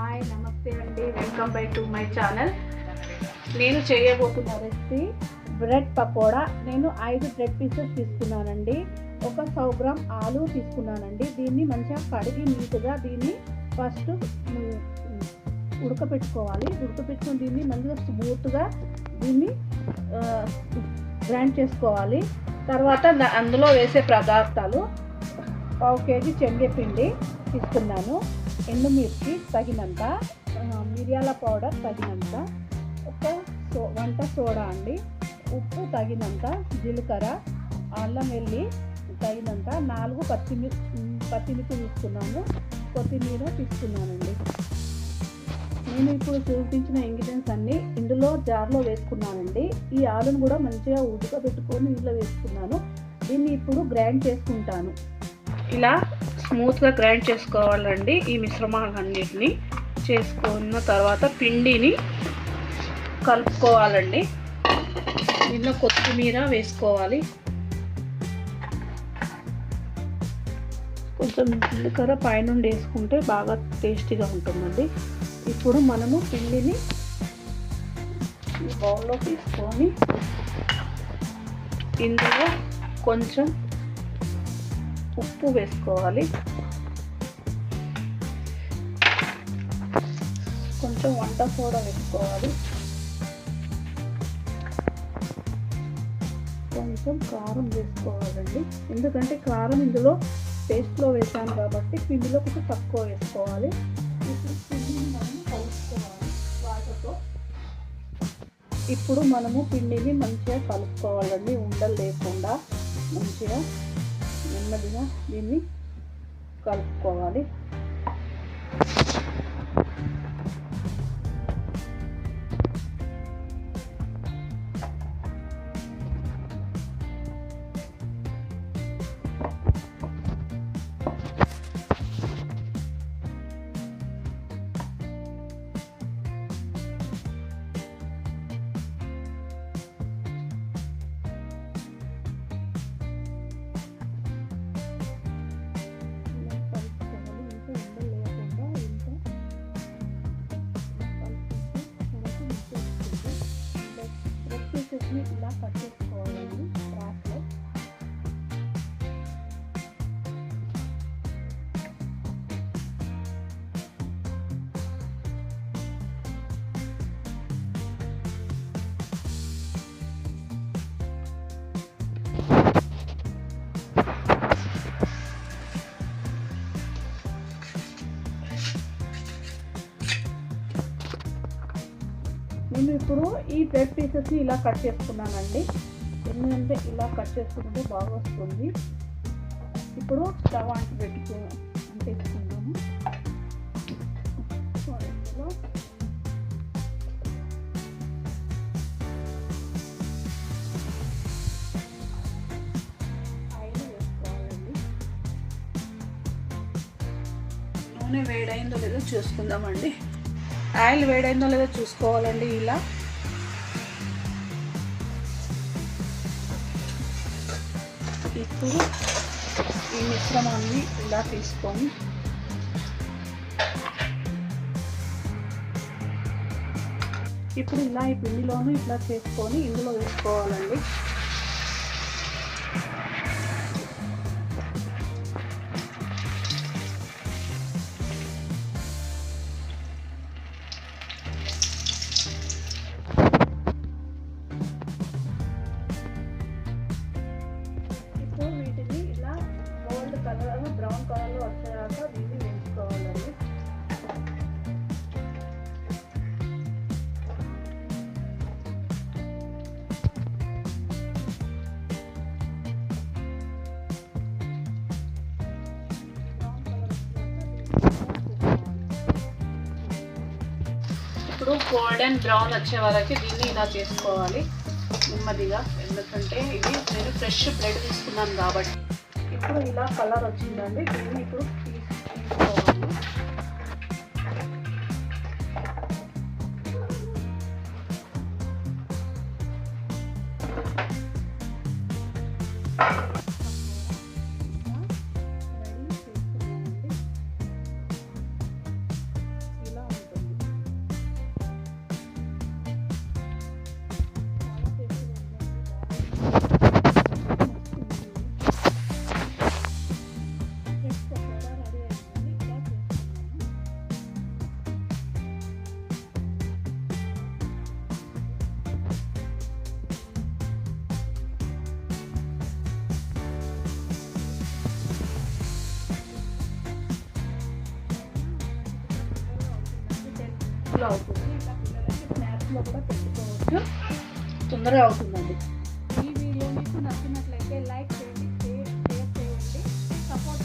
Hi నమస్తే అండి, welcome back to my channel. నేను చేయబోతున్న రెసిపీ బ్రెడ్ పకోడా. నేను 5 బ్రెడ్ పీసెస్ తీసుకున్నానండి. ఒక 100 గ్రామ్ ఆలు తీసుకున్నానండి. దీన్ని మంచిగా కడిగి నీట్గా దీన్ని ఫస్ట్ ఉడకపెట్టుకోవాలి. ఉడకపెట్టుకుని దీన్ని మంచిగా స్మూత్గా దీన్ని గ్రైండ్ చేసుకోవాలి. తర్వాత అందులో వేసే పదార్థాలు 1/2 కేజీ శనగపిండి తీసుకున్నాను, ఎండుమిర్చి తగినంత, మిరియాల పౌడర్ తగినంత, ఒక వంట సోడా అండి, ఉప్పు తగినంత, జీలకర్ర, అల్లం వెల్లి తగినంత, 4 పచ్చిమిర్చి తీసుకున్నాను, కొత్తిమీర తీసుకున్నానండి. నేను ఇప్పుడు చూపించిన ఇంగ్రీడియంట్స్ అన్నీ ఇందులో జార్లో వేసుకున్నానండి. ఈ ఆలును కూడా మంచిగా ఉడకబెట్టుకొని ఇందులో వేసుకున్నాను. దీన్ని ఇప్పుడు గ్రైండ్ చేసుకుంటాను. ఇలా స్మూత్గా గ్రైండ్ చేసుకోవాలండి. ఈ మిశ్రమాలన్నిటిని చేసుకున్న తర్వాత పిండిని కలుపుకోవాలండి. దీనిలో కొత్తిమీర వేసుకోవాలి, కొంచెం జీలకర్ర పైనుండి వేసుకుంటే బాగా టేస్టీగా ఉంటుందండి. ఇప్పుడు మనము పిండిని ఈ బౌల్లో తీసుకొని ఇందులో కొంచెం ఉప్పు వేసుకోవాలి, కొంచెం వంట సోడా వేసుకోవాలి, కొంచెం కారం వేసుకోవాలండి. ఎందుకంటే కారం ఇందులో పేస్ట్లో వేసాను కాబట్టి పిండిలో కొంచెం తక్కువ వేసుకోవాలి. ఇప్పుడు పిండిని మనం కలుపుకోవాలి వాటర్తో. ఇప్పుడు మనము పిండిని మంచిగా కలుపుకోవాలండి, ఉండలు లేకుండా మంచిగా నెమ్మదిగా దీన్ని కలుపుకోవాలి. ఇలా కట్ చేసుకోవాలండి క్రాస్లో. నేను ఇప్పుడు ఈ బ్రెడ్ పీసెస్ని ఇలా కట్ చేసుకున్నానండి. ఎందుకంటే ఇలా కట్ చేసుకుంటే బాగా వస్తుంది. ఇప్పుడు స్టవ్ అంటించుకుందాము. ఇందులో ఆయిల్ వేసుకోవాలండి. నూనె వేడైందో లేదో చూసుకుందామండి. ఆయిల్ వేడైందో లేదో చూసుకోవాలండి. ఇలా ఇప్పుడు ఈ మిశ్రమాన్ని ఇలా తీసుకొని ఇప్పుడు ఇలా ఈ పిండిలోనూ ఇట్లా చేసుకొని ఇందులో వేసుకోవాలండి. వీటిని ఇలా గోల్డ్ కలర్, బ్రౌన్ కలర్లో వచ్చేదాకా దీన్ని వేయించుకోవాలండి. ఇప్పుడు గోల్డెన్ బ్రౌన్ వచ్చే వరకు దీన్ని ఇలా చేసుకోవాలి నెమ్మదిగా. ఎందుకంటే ఇది నేను ఫ్రెష్ బ్రెడ్ తీసుకున్నాను కాబట్టి. ఇప్పుడు ఇలా కలర్ వచ్చిందండి. దీన్ని ఇప్పుడు తీసుకోవాలి. ఇలా తక్కువలో అవుతుంది. ఇలా పిల్లలకి స్నాక్స్లో కూడా పెట్టుకోవచ్చు, తొందరగా అవుతుందండి. ఈ వీడియో మీకు నచ్చినట్లయితే లైక్ చేయండి, షేర్ చేయండి, సపోర్ట్